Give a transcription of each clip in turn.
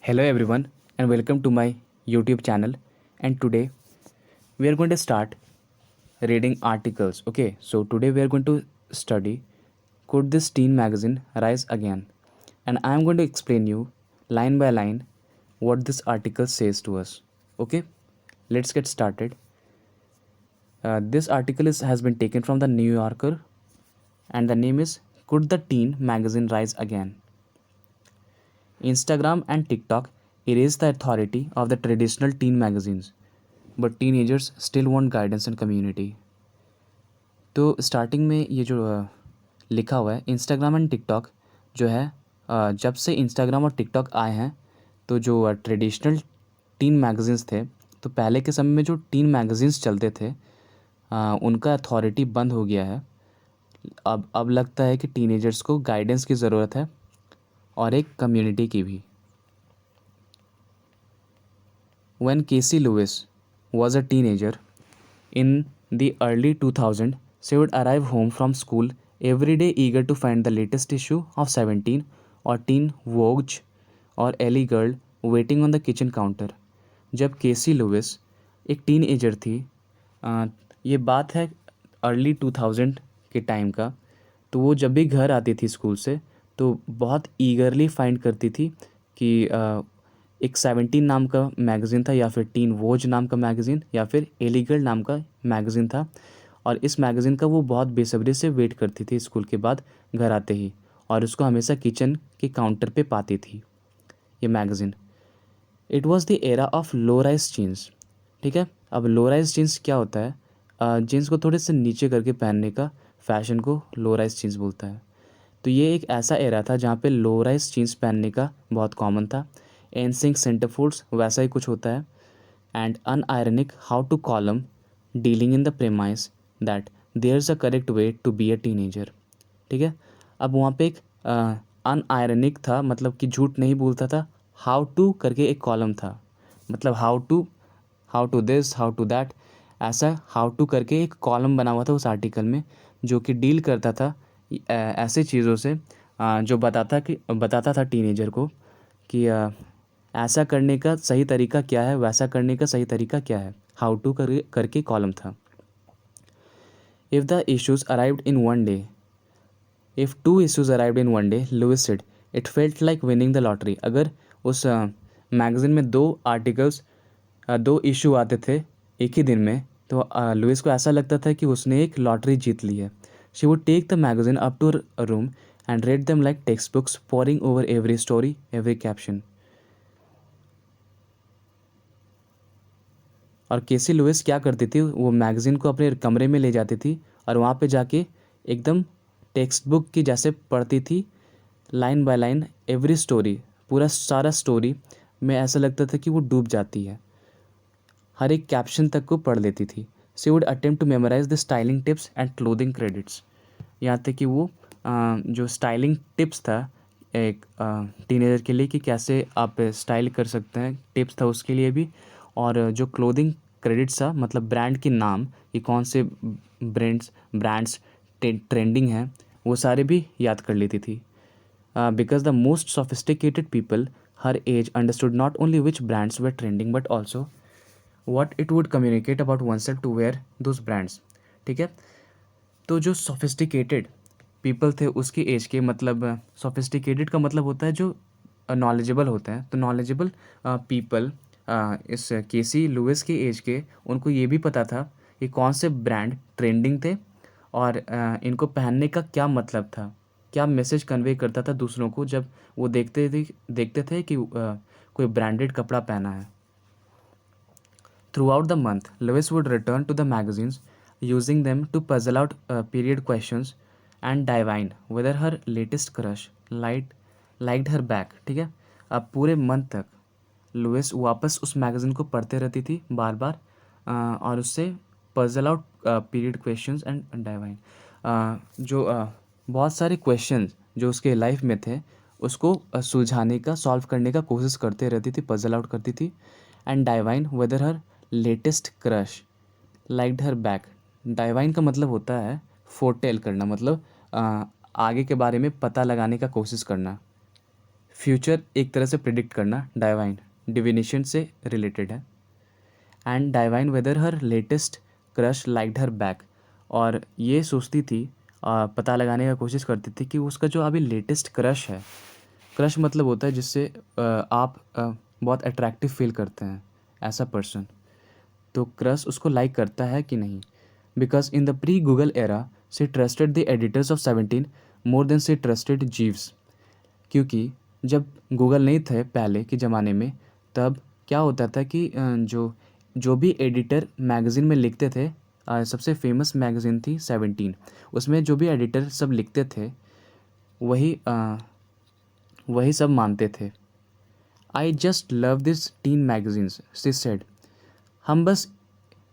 Hello everyone and welcome to my YouTube channel, and today we are going to start reading articles. Okay, so today we are going to study Could This Teen Magazine Rise Again? And I am going to explain you line by line what this article says to us. Okay, let's get started. This article has been taken from the New Yorker, and the name is Could the Teen Magazine Rise Again? Instagram and TikTok erased the authority of the traditional teen magazines, but teenagers still want guidance and community. तो starting में ये जो लिखा हुआ है Instagram and TikTok जो है, जब से इंस्टाग्राम और टिकटॉक आए हैं तो जो ट्रेडिशनल टीन मैगज़ीन्स थे, तो पहले के समय में जो टीन मैगज़ीन्स चलते थे उनका अथॉरिटी बंद हो गया है। अब लगता है कि टीनेजर्स को गाइडेंस की ज़रूरत है और एक कम्युनिटी की भी। When Casey Lewis was a teenager in the early 2000s, she would arrive home from school every day eager to find the latest issue of 17 or Teen Vogue or Ellie Girl waiting on the kitchen counter. जब केसी Louis एक teenager थी, ये बात है early 2000 के time का, तो वो जब भी घर आती थी स्कूल से तो बहुत ईगरली फाइंड करती थी कि एक 17 नाम का मैगज़ीन था या फिर टीन वोज नाम का मैगज़ीन या फिर एलीगल नाम का मैगज़ीन था, और इस मैगज़ीन का वो बहुत बेसब्री से वेट करती थी स्कूल के बाद घर आते ही, और उसको हमेशा किचन के काउंटर पे पाती थी ये magazine. It was the era of low rise jeans. ठीक है, अब लो राइज जीन्स क्या होता है? जीन्स को थोड़े से नीचे करके पहनने का फैशन को लो राइज जीन्स बोलता है। तो ये एक ऐसा एरा था जहाँ पे लो राइज जीन्स पहनने का बहुत कॉमन था। एनसिंक सेंटरफोर्ड्स वैसा ही कुछ होता है। And unironic how to column dealing in the premise that there is a correct way to be a teenager. ठीक है, अब वहाँ पे एक अनआयरनिक था, मतलब कि झूठ नहीं बोलता था। हाउ टू करके एक कॉलम था, मतलब how to this, how to that, ऐसा हाउ टू करके एक कॉलम बना हुआ था उस आर्टिकल में, जो कि डील करता था ऐसे चीज़ों से, जो बताता था टीनेजर को कि ऐसा करने का सही तरीका क्या है, वैसा करने का सही तरीका क्या है। हाउ टू करके कॉलम था। If the issues arrived in one day if two issues arrived in one day, Lewis said, it felt like winning the lottery. अगर उस मैगज़ीन में दो इशू आते थे एक ही दिन में, तो लुइस को ऐसा लगता था कि उसने एक लॉटरी जीत ली है। She would take the magazine up to a room and read them like textbooks, poring over every story, every caption. और केसी लुइस क्या करती थी, वो मैगज़ीन को अपने कमरे में ले जाती थी और वहाँ पे जाके एकदम टेक्स्ट बुक की जैसे पढ़ती थी, line by line, every story, पूरा सारा स्टोरी में ऐसा लगता था कि वो डूब जाती है, हर एक कैप्शन तक को पढ़ लेती थी। She would attempt to memorise the styling tips and clothing credits. यहाँ तक कि वो जो स्टाइलिंग टिप्स था एक टीनेजर के लिए कि कैसे आप स्टाइल कर सकते हैं, टिप्स था उसके लिए भी, और जो क्लोथिंग क्रेडिट्स था मतलब ब्रांड के नाम, कि कौन से ब्रांड्स ट्रेंडिंग हैं, वो सारे भी याद कर लेती थी। Because the most sophisticated people her age understood not only which brands were trending but also what it would communicate about oneself to wear those brands। ठीक है, तो जो सोफिस्टिकेटेड पीपल थे उसकी एज के, मतलब सोफिस्टिकेटेड का मतलब होता है जो नॉलेजेबल होते हैं, तो नॉलेजेबल पीपल इस केसी लुइस के एज के, उनको ये भी पता था कि कौन से ब्रांड ट्रेंडिंग थे और इनको पहनने का क्या मतलब था, क्या मैसेज कन्वे करता था दूसरों को जब वो देखते थे कि कोई ब्रांडेड कपड़ा पहना है। Throughout the month, Lewis would return to the magazines, using them to puzzle out period questions and divine whether her latest crush liked her back। ठीक है, अब पूरे मंथ तक लुइस वापस उस मैगज़ीन को पढ़ते रहती थी बार बार, और उससे puzzle out period questions and divine, जो बहुत सारे क्वेश्चंस जो उसके लाइफ में थे उसको सुलझाने का, सॉल्व करने का कोशिश करते रहती थी, पजल आउट करती थी। And divine whether her latest crush liked her back. Divine का मतलब होता है फोरटेल करना, मतलब आगे के बारे में पता लगाने का कोशिश करना, फ्यूचर एक तरह से प्रिडिक्ट करना, डिविनेशन से रिलेटेड है। And divine whether her latest crush liked her back, और ये सोचती थी, पता लगाने का कोशिश करती थी कि उसका जो अभी लेटेस्ट क्रश है, क्रश मतलब होता है जिससे आप बहुत अट्रैक्टिव फील करते हैं, ऐसा पर्सन, तो क्रश उसको लाइक करता है कि नहीं। Because in the pre Google era she trusted the editors of 17 more than she trusted Jeeves. क्योंकि जब गूगल नहीं थे पहले के ज़माने में, तब क्या होता था कि जो जो भी एडिटर मैगज़ीन में लिखते थे, सबसे फेमस मैगज़ीन थी 17, उसमें जो भी एडिटर सब लिखते थे वही सब मानते थे। I just love this tin magazines, she said. हम बस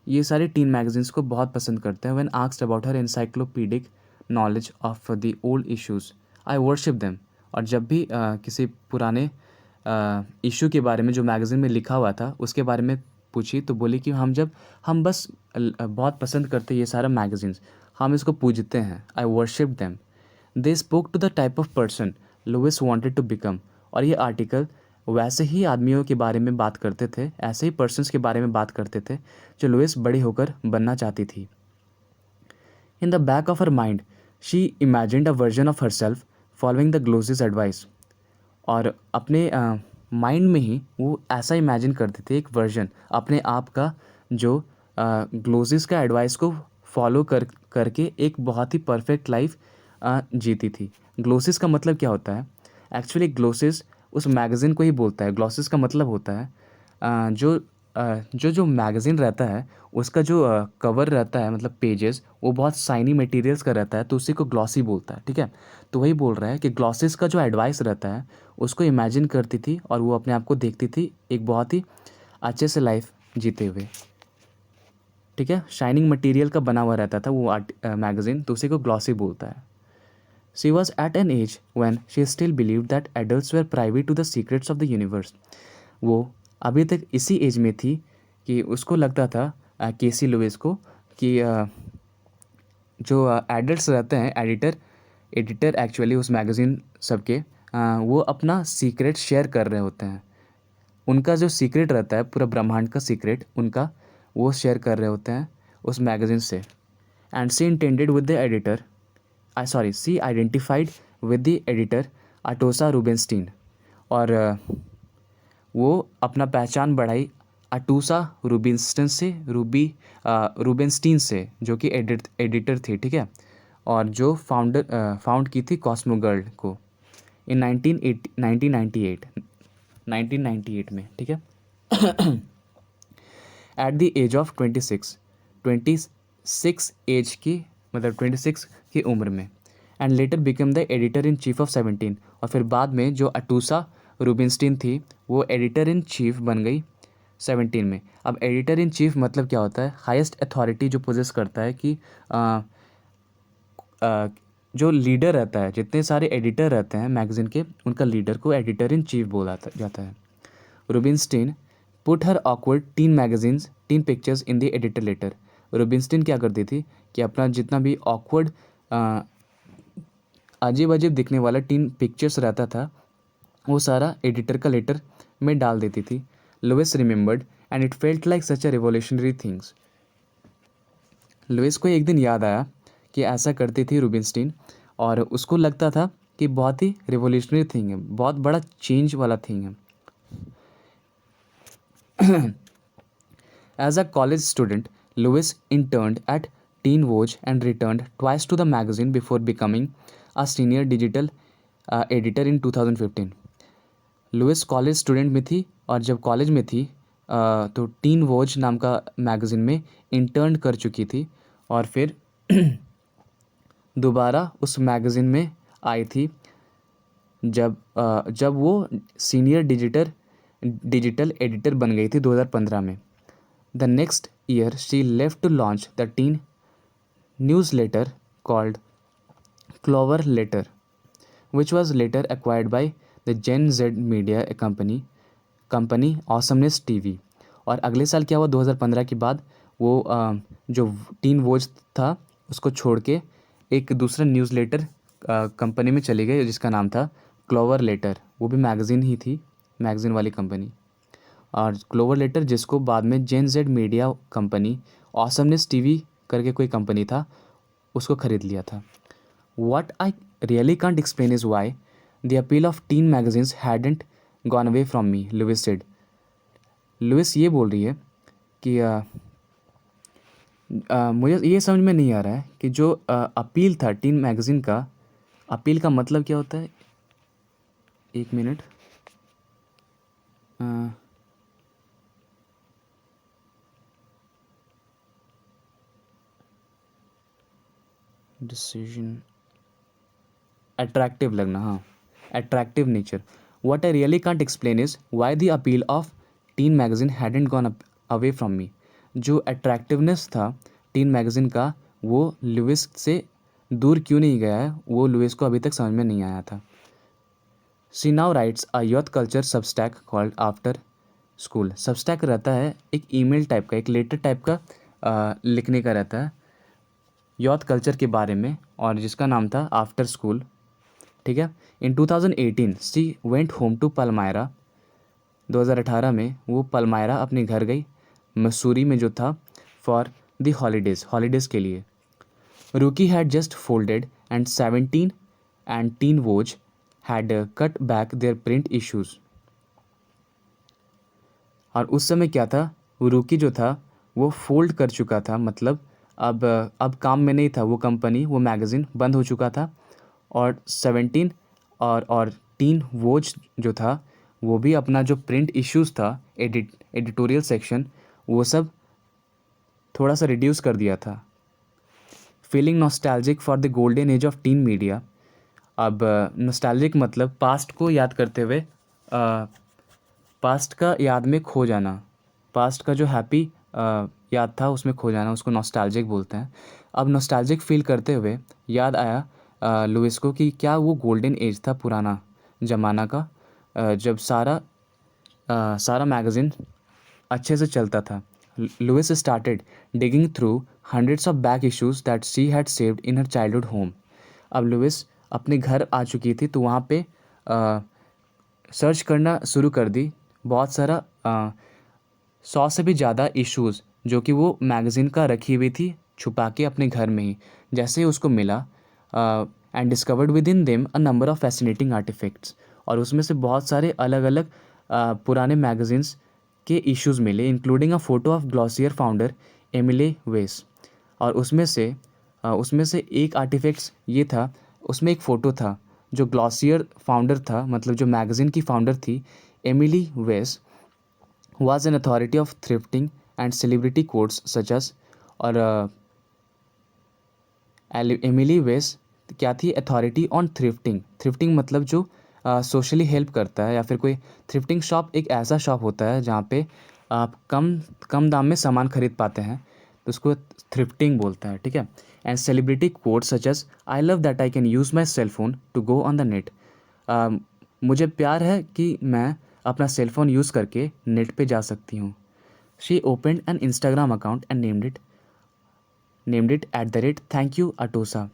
ये सारे टीन मैगज़ीन्स को बहुत पसंद करते हैं। When asked about her encyclopedic knowledge of the old issues I worship them. और जब भी किसी पुराने इशू के बारे में जो मैगज़ीन में लिखा हुआ था उसके बारे में पूछी, तो बोली कि हम बस बहुत पसंद करते ये सारा मैगज़ीन्स, हम इसको पूजते हैं। I worship them. They spoke to the type of person Lewis wanted to become. और ये आर्टिकल वैसे ही आदमियों के बारे में बात करते थे, ऐसे ही पर्सन्स के बारे में बात करते थे जो लुइस बड़ी होकर बनना चाहती थी। In the back of her mind she imagined a version of herself following the glossy's advice. और अपने माइंड में ही वो ऐसा इमेजिन करते थे एक वर्जन अपने आप का, जो ग्लोसिस का एडवाइस को फॉलो करके एक बहुत ही परफेक्ट लाइफ जीती थी। ग्लोसिस का मतलब क्या होता है? एक्चुअली ग्लोसिस उस मैगज़ीन को ही बोलता है। ग्लोसिस का मतलब होता है जो मैगज़ीन रहता है उसका जो कवर रहता है, मतलब पेजेस, वो बहुत शाइनी मटेरियल्स का रहता है, तो उसी को ग्लॉसी बोलता है। ठीक है, तो वही बोल रहा है कि ग्लॉसिस का जो एडवाइस रहता है उसको इमेजिन करती थी और वो अपने आप को देखती थी एक बहुत ही अच्छे से लाइफ जीते हुए। ठीक है, शाइनिंग मटेरियल का बना हुआ रहता था वो मैगज़ीन, तो उसी को ग्लॉसी बोलता है। She was at an age when she still believed that adults were privy to the secrets of the universe। वो अभी तक इसी एज में थी कि उसको लगता था, केसी लुइस को, कि जो एडल्ट्स रहते हैं, एडिटर एक्चुअली उस मैगज़ीन सबके, वो अपना सीक्रेट शेयर कर रहे होते हैं। उनका जो सीक्रेट रहता है, पूरा ब्रह्मांड का सीक्रेट उनका, वो शेयर कर रहे होते हैं उस मैगज़ीन से। And she intended with the editor she identified with the editor Atoosa Rubenstein. और वो अपना पहचान बढ़ाई अटूसा रूबेनस्टीन से, जो कि एडिटर थे। ठीक है, और जो फाउंड की थी कॉस्मो गर्ल को इन 1998 में। ठीक है, at the age of 26 age की, मतलब 26 की उम्र में। And later become the editor in chief of 17। और फिर बाद में जो अटूसा रूबिनस्टीन थी वो एडिटर इन चीफ बन गई 17 में। अब एडिटर इन चीफ मतलब क्या होता है? हाईएस्ट अथॉरिटी जो पोजेस करता है, कि जो लीडर रहता है, जितने सारे एडिटर रहते हैं मैगज़ीन के, उनका लीडर को एडिटर इन चीफ बोला जाता है। Rubenstein put her awkward teen pictures in the editor letter. Rubenstein क्या करती थी कि अपना जितना भी ऑकवर्ड अजीब अजीब दिखने वाला टीन पिक्चर्स रहता था वो सारा एडिटर का लेटर में डाल देती थी। Lewis remembered and it felt like such a revolutionary things. Lewis को एक दिन याद आया कि ऐसा करती थी रूबिनस्टीन, और उसको लगता था कि बहुत ही रिवोल्यूशनरी थिंग है, बहुत बड़ा चेंज वाला थिंग है। As a college student, Lewis interned at Teen Vogue and returned twice to the magazine before becoming a senior digital editor in 2015. Lewis college student में थी, और जब कॉलेज में थी तो टीन वोज नाम का मैगज़ीन में इंटर्न कर चुकी थी, और फिर दोबारा उस मैगज़ीन में आई थी जब वो सीनियर डिजिटल एडिटर बन गई थी 2015 में। The next year she left to launch the teen newsletter called Clover Letter, which was later acquired by the Gen Z media company Awesomeness TV। और अगले साल क्या हुआ, 2015 के बाद वो जो टीन वोज था उसको छोड़ के एक दूसरा न्यूज़लेटर कंपनी में चली गई जिसका नाम था क्लोवर लेटर, वो भी मैगज़ीन ही थी, मैगज़ीन वाली कंपनी। और क्लोवर लेटर जिसको बाद में Gen Z media company, awesomeness TV करके कोई कंपनी था, उसको ख़रीद लिया था। What I really can't explain is why the appeal of teen magazines hadn't gone away from me, Lewis said. Lewis ये बोल रही है कि मुझे ये समझ में नहीं आ रहा है कि जो अपील था टीन मैगज़ीन का, अपील का मतलब क्या होता है? एक मिनट। डिसीजन, अट्रैक्टिव लगना, हाँ, attractive nature. What I really can't explain is why the appeal of tin magazine hadn't gone away from me. जो अट्रैक्टिवनेस था टीन मैगज़ीन का, वो लुइस से दूर क्यों नहीं गया है, वो लुइस को अभी तक समझ में नहीं आया था। She now rights a youth culture Substack called after school. Substack रहता है एक ईमेल टाइप का, एक लेटर टाइप का लिखने का रहता है यूथ कल्चर के बारे में, और जिसका नाम था आफ्टर स्कूल। ठीक है। इन 2018 शी वेंट होम टू पलमायरा। 2018 में वो पलमायरा अपने घर गई, मसूरी में जो था, फॉर द हॉलीडेज़ के लिए। Rookie had just folded and 17 and teen Vogue had cut back their print issues. और उस समय क्या था, वो रूकी जो था वो फोल्ड कर चुका था, मतलब अब काम में नहीं था वो कंपनी, वो मैगज़ीन बंद हो चुका था। और 17 और टीन वोज जो था, वो भी अपना जो प्रिंट इश्यूज़ था, एडिटोरियल सेक्शन, वो सब थोड़ा सा रिड्यूस कर दिया था। Feeling nostalgic for the golden age of tin media. अब नॉस्टैल्जिक मतलब पास्ट को याद करते हुए, पास्ट का याद में खो जाना, पास्ट का जो हैप्पी याद था उसमें खो जाना, उसको नॉस्टैल्जिक बोलते हैं। अब नॉस्टैल्जिक फील करते हुए याद आया लुइस को कि क्या वो गोल्डन एज था, पुराना ज़माना का, जब सारा मैगज़ीन अच्छे से चलता था। Lewis started digging through hundreds of back issues that she had saved in her childhood home. अब लुइस अपने घर आ चुकी थी, तो वहाँ पे सर्च करना शुरू कर दी, बहुत सारा 100 से भी ज़्यादा इश्यूज़ जो कि वो मैगज़ीन का रखी हुई थी छुपा के अपने घर में ही। जैसे ही उसको मिला, and discovered within them a number of fascinating artifacts. और उसमें से बहुत सारे अलग अलग पुराने मैगज़ीन्स के इश्यूज़ मिले, including a photo of Glossier founder Emily Weiss. और उसमें से एक आर्टिफैक्ट्स ये था, उसमें एक फ़ोटो था जो ग्लॉसियर फाउंडर था, मतलब जो मैगज़ीन की फाउंडर थी, एमिली वेस, was an authority of thrifting and celebrity quotes such as। और एमिली वेस क्या थी, अथॉरिटी ऑन थ्रिफ्टिंग। थ्रिफ्टिंग मतलब जो सोशली हेल्प करता है, या फिर कोई थ्रिफ्टिंग शॉप एक ऐसा शॉप होता है जहाँ पे आप कम कम दाम में सामान खरीद पाते हैं, तो उसको थ्रिफ्टिंग बोलता है। ठीक है। And celebrity quotes such as I love that I can use my cell phone to go on the net. मुझे प्यार है कि मैं अपना सेल फ़ोन यूज़ करके नेट पे जा सकती हूँ। She opened an Instagram account and named it @thank you Atoosa.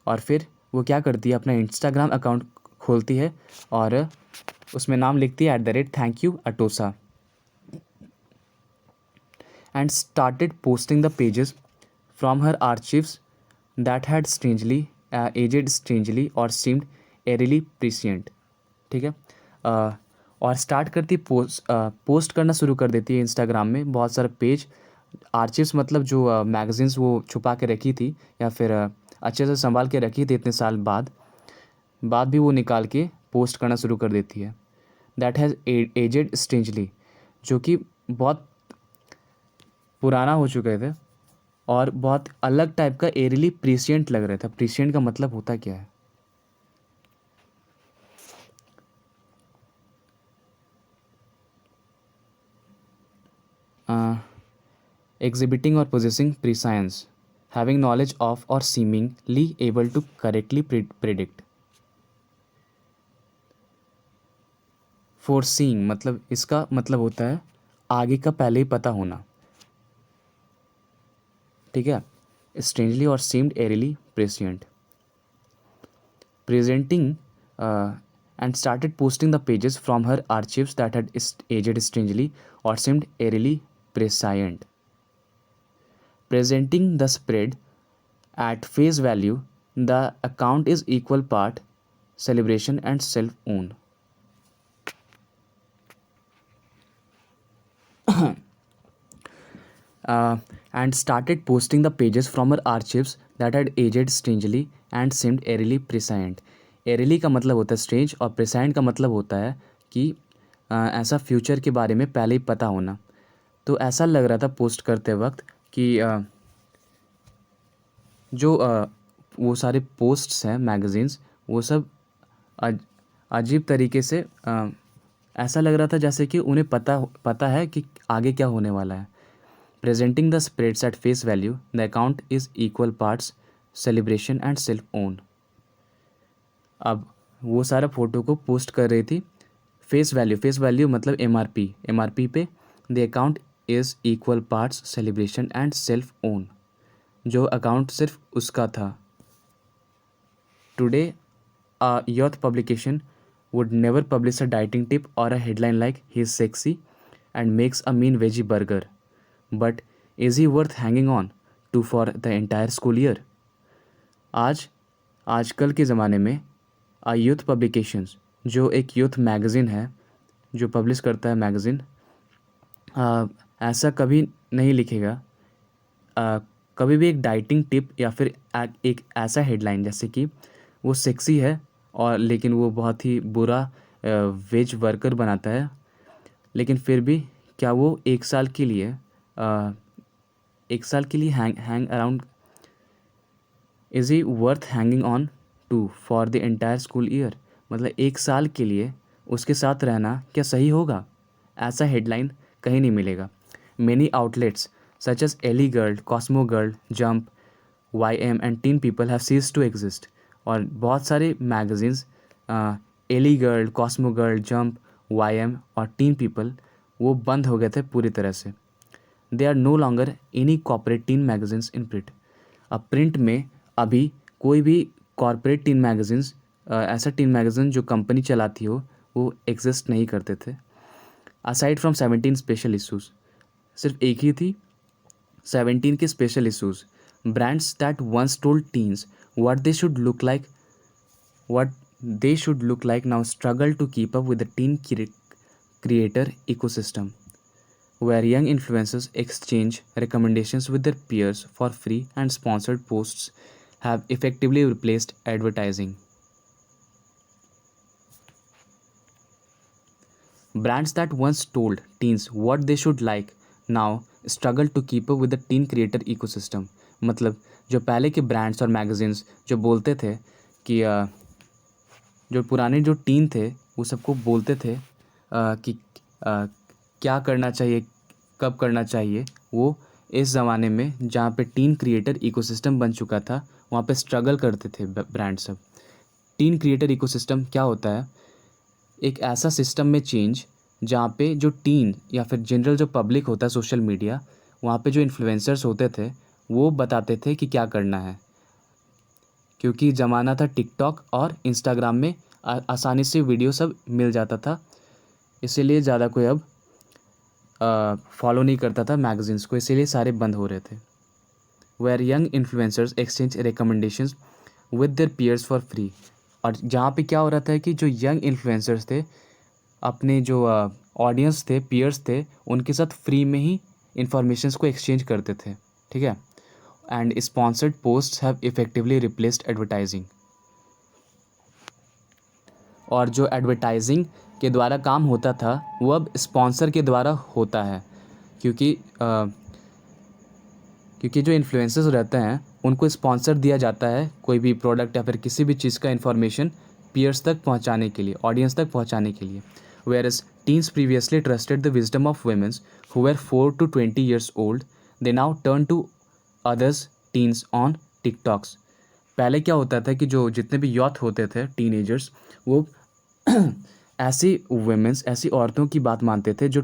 और फिर वो क्या करती है, अपना इंस्टाग्राम अकाउंट खोलती है और उसमें नाम लिखती है @thank you Atoosa, and started posting the pages from her archives that had aged strangely और सीम्ड एरिली प्रिसियंट। ठीक है। और स्टार्ट करती पोस्ट करना शुरू कर देती है इंस्टाग्राम में बहुत सारे पेज। आर्चिव्स मतलब जो मैगज़ीन्स वो छुपा के रखी थी, या फिर अच्छे से संभाल के रखी थी इतने साल बाद भी वो निकाल के पोस्ट करना शुरू कर देती है। दैट हैज़ एजेड स्ट्रेंजली, जो कि बहुत पुराना हो चुके थे और बहुत अलग टाइप का एरिली प्रिसियंट लग रहा था। प्रिसियंट का मतलब होता क्या है? Exhibiting or possessing prescience, having knowledge of or seemingly able to correctly predict। foreseeing मतलब इसका मतलब होता है आगे का पहले ही पता होना। ठीक है। strangely और seemed eerily prescient। presenting and started posting the pages from her archives that had aged strangely or seemed eerily prescient. Presenting the spread at face value, the account is equal part celebration and self-own. uh, and started posting the pages from her archives that had aged strangely and seemed eerily prescient. eerily का मतलब होता है strange और prescient का मतलब होता है कि ऐसा फ्यूचर के बारे में पहले ही पता होना. तो ऐसा लग रहा था पोस्ट करते वक्त कि जो वो सारे पोस्ट्स हैं मैगज़ीन्स वो सब अजीब तरीके से ऐसा लग रहा था जैसे कि उन्हें पता है कि आगे क्या होने वाला है. Presenting the spreads at face value, the account is equal parts celebration and self-own. अब वो सारा फ़ोटो को पोस्ट कर रही थी. फेस वैल्यू मतलब एम आर पी पे the account is equal parts celebration and self own. जो अकाउंट सिर्फ उसका था. Today a youth publication would never publish a dieting tip or a headline like he's sexy and makes a mean veggie burger. But is he worth hanging on to for the entire school year? आजकल के ज़माने में youth publications जो एक youth magazine है जो publish करता है मैगज़ीन ऐसा कभी नहीं लिखेगा कभी भी एक डाइटिंग टिप या फिर एक ऐसा हेडलाइन जैसे कि वो सेक्सी है और लेकिन वो बहुत ही बुरा वेज वर्कर बनाता है, लेकिन फिर भी क्या वो एक साल के लिए hang around is he worth hanging on to for the entire school year. मतलब एक साल के लिए उसके साथ रहना क्या सही होगा? ऐसा हेडलाइन कहीं नहीं मिलेगा. Many outlets such as Elle Girl, Cosmo Girl, Jump, YM and Teen People have ceased to exist. और बहुत सारे magazines Elle Girl, Cosmo Girl, Jump, YM और टीन पीपल वो बंद हो गए थे पूरी तरह से. They are no longer any corporate teen magazines in print. अब प्रिंट में अभी कोई भी कॉर्पोरेट टीन मैगज़ीन्स ऐसा टीन मैगज़ीन जो कंपनी चलाती हो वो एग्जिस्ट नहीं करते थे. असाइड फ्रॉम 17 स्पेशल इशूज़, सिर्फ एक ही थी 17 के special issues. Brands that once told teens what they should look like now struggle to keep up with the teen creator ecosystem, where young influencers exchange recommendations with their peers for free and sponsored posts have effectively replaced advertising. Brands that once told teens what they should like now struggle to keep up with the teen creator ecosystem. मतलब जो पहले के brands और magazines जो बोलते थे कि जो पुराने जो टीन थे वो सबको बोलते थे कि क्या करना चाहिए, कब करना चाहिए, वो इस ज़माने में जहाँ पे टीन क्रिएटर इकोसिस्टम बन चुका था वहाँ पे स्ट्रगल करते थे ब्रांड सब. टीन क्रिएटर इकोसिस्टम क्या होता है? एक ऐसा सिस्टम में चेंज जहाँ पे जो टीन या फिर जनरल जो पब्लिक होता है सोशल मीडिया वहाँ पे जो इन्फ्लुएंसर्स होते थे वो बताते थे कि क्या करना है. क्योंकि ज़माना था टिकटॉक और इंस्टाग्राम में आसानी से वीडियो सब मिल जाता था, इसीलिए ज़्यादा कोई अब फॉलो नहीं करता था मैगज़ीन्स को, इसीलिए सारे बंद हो रहे थे. Where young influencers exchange recommendations with their peers for free. और जहाँ पे क्या हो रहा था कि जो यंग इन्फ्लुएंसर्स थे अपने जो ऑडियंस थे, पीयर्स थे, उनके साथ फ्री में ही इंफॉर्मेशंस को एक्सचेंज करते थे. ठीक है. And sponsored posts have effectively replaced advertising. और जो एडवर्टाइजिंग के द्वारा काम होता था वो अब स्पॉन्सर के द्वारा होता है. क्योंकि जो इन्फ्लुएंसर्स रहते हैं उनको स्पॉन्सर दिया जाता है कोई भी प्रोडक्ट या फिर किसी भी चीज़ का इन्फॉर्मेशन पीयर्स तक पहुंचाने के लिए, ऑडियंस तक पहुंचाने के लिए. Whereas teens previously trusted the wisdom of women who were 4 to 20 years old, they now turn to others teens on TikToks. पहले क्या होता था कि जो जितने भी यूथ होते थे टीनेजर्स वो ऐसी वुमेन्स, ऐसी औरतों की बात मानते थे जो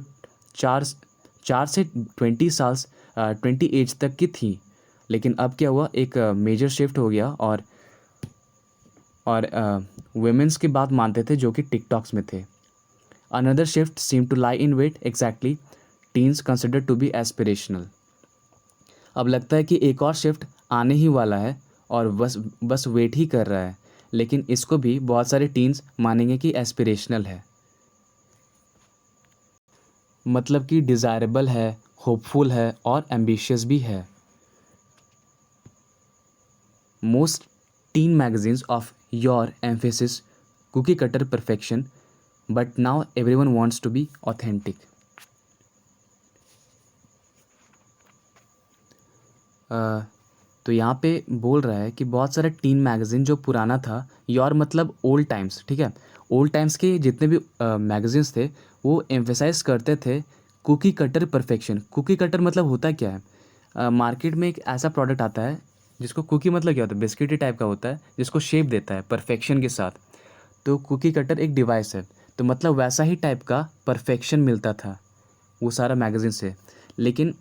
चार से 20 एज तक की थी. लेकिन अब क्या हुआ, एक मेजर शिफ्ट हो गया और वुमेन्स की बात मानते थे जो कि टिकटॉक्स में थे। Another shift seem to lie in what exactly teens consider to be aspirational. अब लगता है कि एक और शिफ्ट आने ही वाला है और बस बस वेट ही कर रहा है, लेकिन इसको भी बहुत सारे टीन्स मानेंगे कि एस्पिरेशनल है, मतलब कि डिज़ायरेबल है, होपफुल है और एम्बिशियस भी है। Most teen magazines of your emphasis cookie cutter perfection, but now everyone wants to be authentic. तो यहाँ पे बोल रहा है कि बहुत सारे टीन मैगज़ीन जो पुराना था, योर मतलब ओल्ड टाइम्स, ठीक है, ओल्ड टाइम्स के जितने भी मैगज़ीन्स थे वो एम्फेसाइज करते थे cookie cutter perfection. Cookie cutter मतलब होता क्या है, मार्केट में एक ऐसा प्रोडक्ट आता है जिसको कुकी मतलब क्या होता है, बिस्किटी टाइप का होता है जिसको शेप देता है परफेक्शन के साथ। तो कुकी कटर एक डिवाइस है, तो मतलब वैसा ही टाइप का परफेक्शन मिलता था वो सारा मैगज़ीन से। लेकिन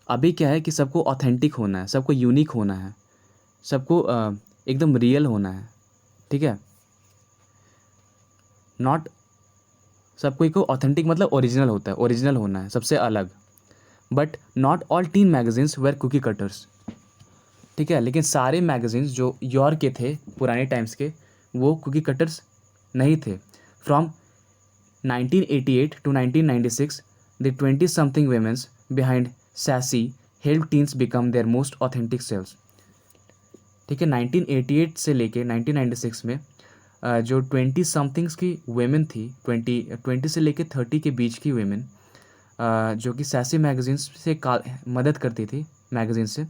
अभी क्या है कि सबको ऑथेंटिक होना है, सबको यूनिक होना है, सबको एकदम रियल होना है, ठीक है। नॉट सबको को ऑथेंटिक मतलब ओरिजिनल होता है, ओरिजिनल होना है, सबसे अलग। But not all teen magazines were cookie cutters, ठीक है। लेकिन सारे मैगज़ीन्स जो योर के थे पुराने टाइम्स के वो कुकी कटर्स नहीं थे। From 1988 to 1996 the 20 something women's behind sassy helped teens become their most authentic selves, ठीक है। 1988 से लेके 1996 में जो 20 समथिंग्स की वेमेन थी, 20 से लेके 30 के बीच की वेमेन जो कि सैसी मैगज़ीन्स से मदद करती थी, मैगज़ीन से,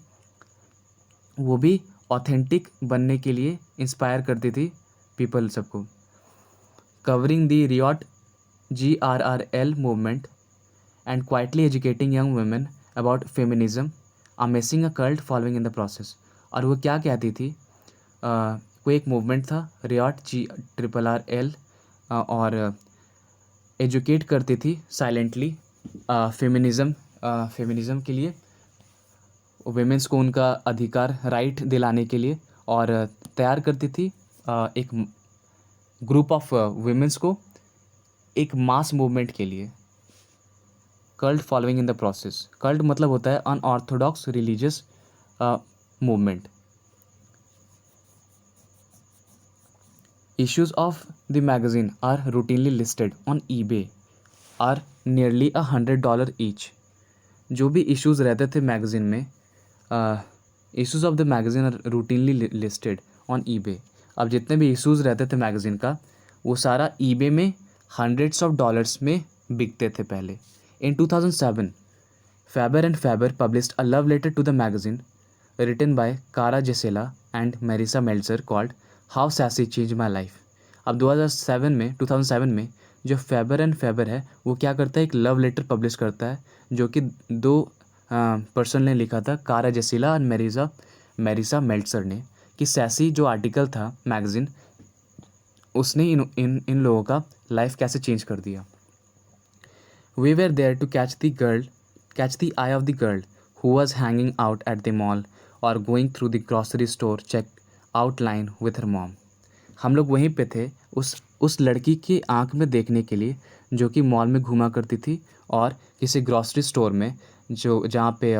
वो भी ऑथेंटिक बनने के लिए इंस्पायर करती थी पीपल सबको। Covering the riot GRRL movement and quietly educating young women about feminism, amassing a cult following in the process। और वो क्या कहती थी, कोई एक मूवमेंट था रियॉट GRRL और एजुकेट करती थी साइलेंटली फेमिनिज़म के लिए, वेमेंस को उनका अधिकार राइट दिलाने के लिए, और तैयार करती थी एक ग्रुप ऑफ वेमेंस को एक मास मूवमेंट के लिए। Cult following in the process, cult मतलब होता है unorthodox religious movement. Issues of the magazine are routinely listed on eBay are nearly $100 each. जो भी इश्यूज़ रहते थे मैगज़ीन में, issues of the magazine are routinely listed on eBay. अब जितने भी इश्यूज़ रहते थे मैगज़ीन का वो सारा ईबे में हंड्रेड्स ऑफ डॉलर्स में बिकते थे पहले। इन 2007 Faber and Faber published a love letter to the magazine written by Cara Jesela and Marisa Meltzer called How Sassy Changed My Life। अब 2007 में जो फेबर एंड फेबर है वो क्या करता है, एक लव लेटर पब्लिश करता है जो कि दो पर्सन ने लिखा था, कारा जेसिला और मेरिसा मेल्ट्जर ने, कि सैसी जो आर्टिकल था मैगज़ीन उसने इन लोगों का लाइफ कैसे चेंज कर दिया। We were there to catch the eye of the girl who was hanging out at the mall और going through the grocery store check out line with her mom. हम लोग वहीं पे थे उस लड़की की आंख में देखने के लिए जो कि मॉल में घूमा करती थी और किसी ग्रॉसरी स्टोर में जो जहाँ पे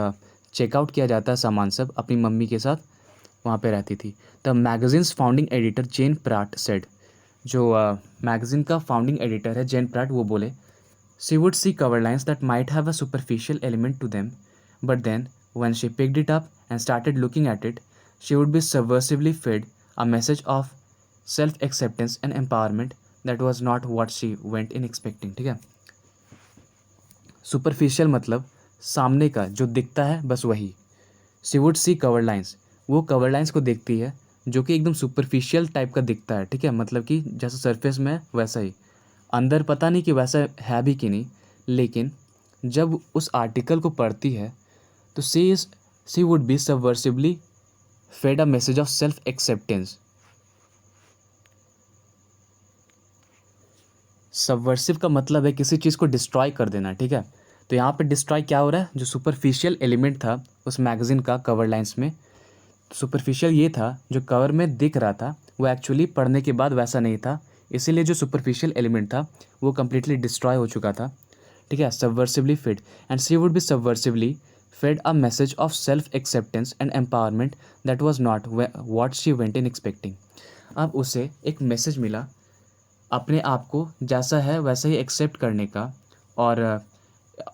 चेकआउट किया जाता है सामान सब, अपनी मम्मी के साथ वहाँ पे रहती थी। The magazine's founding editor Jane Pratt said, जो मैगज़ीन का फाउंडिंग एडिटर है जेन प्राट, वो बोले, she would see cover lines that might have a superficial element to them, but then when she picked it up and started looking at it she would be subversively fed a message of self acceptance and empowerment that was not what she went in expecting, ठीक है। Superficial मतलब सामने का जो दिखता है बस वही। She would see cover lines, वो कवर लाइन्स को देखती है जो कि एकदम सुपरफिशियल टाइप का दिखता है, ठीक है, मतलब कि जैसा सरफेस में है वैसा ही, अंदर पता नहीं कि वैसा है भी कि नहीं। लेकिन जब उस आर्टिकल को पढ़ती है तो she would be subversively fed a message of self acceptance. Subversive का मतलब है किसी चीज़ को डिस्ट्रॉय कर देना, ठीक है। तो यहाँ पे डिस्ट्रॉय क्या हो रहा है, जो सुपरफिशियल एलिमेंट था उस मैगज़ीन का कवर लाइन्स में, सुपरफिशियल ये था, जो कवर में दिख रहा था वो एक्चुअली पढ़ने के बाद वैसा नहीं था, इसीलिए जो सुपरफिशियल एलिमेंट था वो कम्प्लीटली डिस्ट्रॉय हो चुका था, ठीक है। Subversively fed, and she would be subversively fed a message of self acceptance and empowerment that was not what she went in expecting. अब उसे एक मैसेज मिला अपने आप को जैसा है वैसा ही एक्सेप्ट करने का, और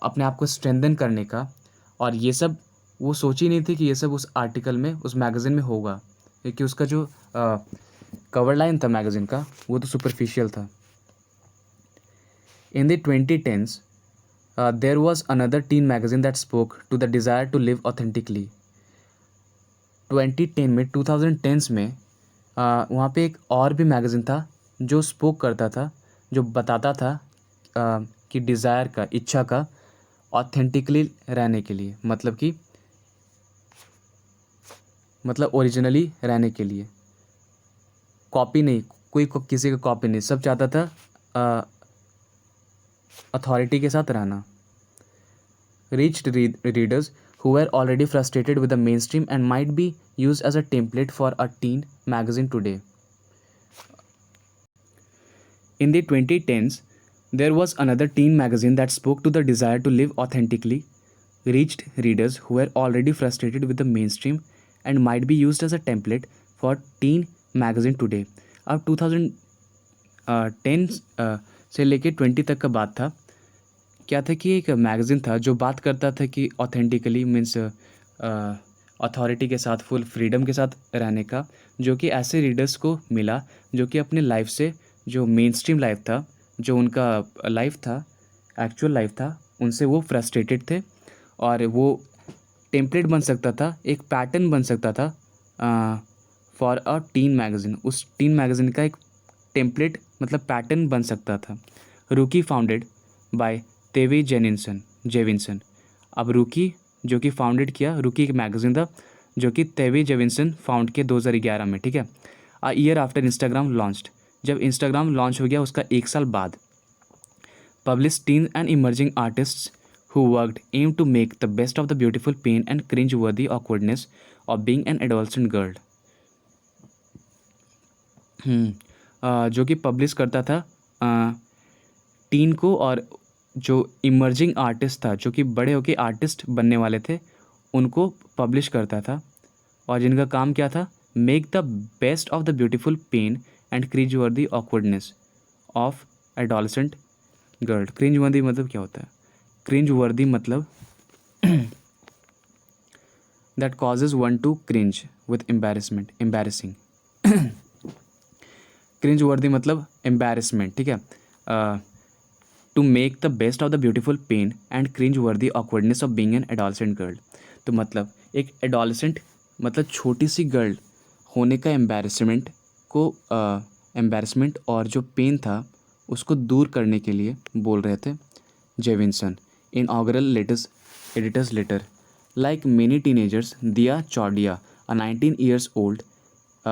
अपने आप को स्ट्रेंथन करने का, और ये सब वो सोची नहीं थी कि ये सब उस आर्टिकल में, उस मैगज़ीन में होगा, क्योंकि उसका जो कवर लाइन था मैगज़ीन का वो तो सुपरफिशियल था। In the 2010s there was another teen magazine that spoke to the desire to live authentically. 2010 में 2010s में वहाँ पे एक और भी मैगज़ीन था जो स्पोक करता था, जो बताता था कि डिज़ायर का, इच्छा का ऑथेंटिकली रहने के लिए, मतलब ओरिजिनली रहने के लिए, कॉपी नहीं, कोई किसी का कॉपी नहीं, सब चाहता था अथॉरिटी के साथ रहना। Reached readers who were already frustrated with the mainstream and might be used as a template for a teen magazine today. In the 2010s, there was another teen magazine that spoke to the desire to live authentically, reached readers who were already frustrated with the mainstream and might be used as a template for teen magazine today. अब 2010 से लेके 20 तक का बात था। क्या था कि एक मैगज़ीन था जो बात करता था कि ऑथेंटिकली मीन्स अथॉरिटी के साथ, फुल फ्रीडम के साथ रहने का, जो कि ऐसे रीडर्स को मिला जो कि अपने लाइफ से, जो मेन स्ट्रीम लाइफ था, जो उनका लाइफ था, एक्चुअल लाइफ था, उनसे वो फ्रस्ट्रेटेड थे, और वो टेम्पलेट बन सकता था, एक पैटर्न बन सकता था फॉर अ टीन मैगज़ीन। उस टीन मैगज़ीन का एक टेम्पलेट मतलब पैटर्न बन सकता था। रूकी फाउंडेड बाय तेवी जेविन्सन। अब रूकी जो कि फाउंडेड किया, रूकी एक मैगज़ीन था जो कि तेवी जेविन्सन फाउंड किया 2011 में, ठीक है। A year after Instagram launched, जब इंस्टाग्राम लॉन्च हो गया उसका 1 साल बाद। Publish tin and emerging artists who worked aimed to make the best of the beautiful pain and cringe-worthy awkwardness of being an adolescent girl. जो कि publish करता था टीन को, और जो इमर्जिंग आर्टिस्ट था, जो कि बड़े होके आर्टिस्ट बनने वाले थे, उनको पब्लिश करता था, और जिनका काम क्या था, make the best of the beautiful pain and cringeworthy awkwardness of adolescent girl. Cringeworthy मतलब क्या होता है? क्रिंज-वर्दी मतलब that causes one to cringe with embarrassment, embarrassing. Cringeworthy मतलब एम्बैरेसमेंट, ठीक है। To make the best of the beautiful pain and cringeworthy awkwardness of being an adolescent girl. तो मतलब एक एडोलसेंट मतलब छोटी सी गर्ल होने का एम्बैरेसमेंट को, एम्बैरेसमेंट और जो पेन था उसको दूर करने के लिए बोल रहे थे Jevinson. Inaugural latest editors letter, like many teenagers, Diya Chowdia, a 19 years old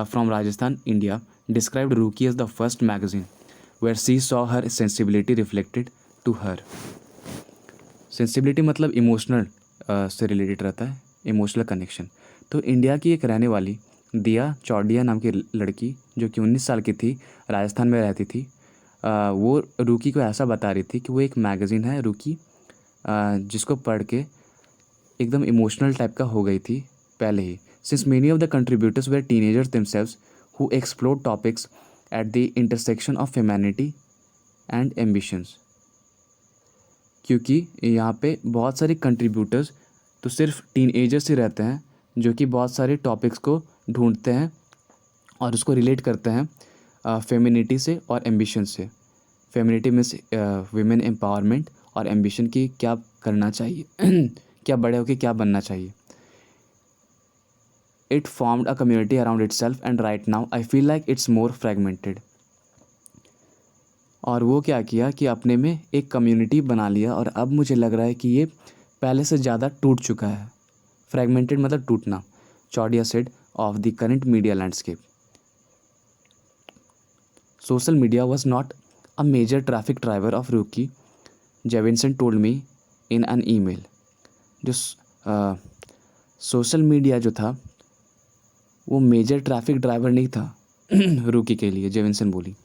from Rajasthan, India, described Rookie as the first magazine where she saw her sensibility reflected to her. Sensibility मतलब इमोशनल से रिलेटेड रहता है, emotional connection. तो India की एक रहने वाली दिया चौडिया नाम की लड़की, जो कि 19 साल की थी, राजस्थान में रहती थी, वो रूकी को ऐसा बता रही थी कि वो एक मैगज़ीन है रूकी, जिसको पढ़ के एकदम इमोशनल टाइप का हो गई थी पहले ही। Since many of the contributors were teenagers themselves who explored topics at the intersection of humanity and ambitions. क्योंकि यहाँ पे बहुत सारे कंट्रीब्यूटर्स तो सिर्फ टीनएजर्स ही रहते हैं जो कि बहुत सारे टॉपिक्स को ढूंढते हैं और उसको रिलेट करते हैं फेमिनिटी से और एम्बिशन से। फेमिनिटी मीन्स वीमेन एम्पावरमेंट, और एम्बिशन की क्या करना चाहिए क्या बड़े होकर क्या बनना चाहिए। It formed a community around itself and right now I feel like it's more fragmented. और वो क्या किया कि अपने में एक कम्युनिटी बना लिया, और अब मुझे लग रहा है कि ये पहले से ज़्यादा टूट चुका है। फ्रैगमेंटेड मतलब टूटना। Chowdia said of the current media landscape, social media was not a major traffic driver of Rookie, Jevinson told me in an email. जो सोशल मीडिया जो था वो मेजर ट्रैफिक ड्राइवर नहीं था। रूकी के लिए जेविंसन बोली।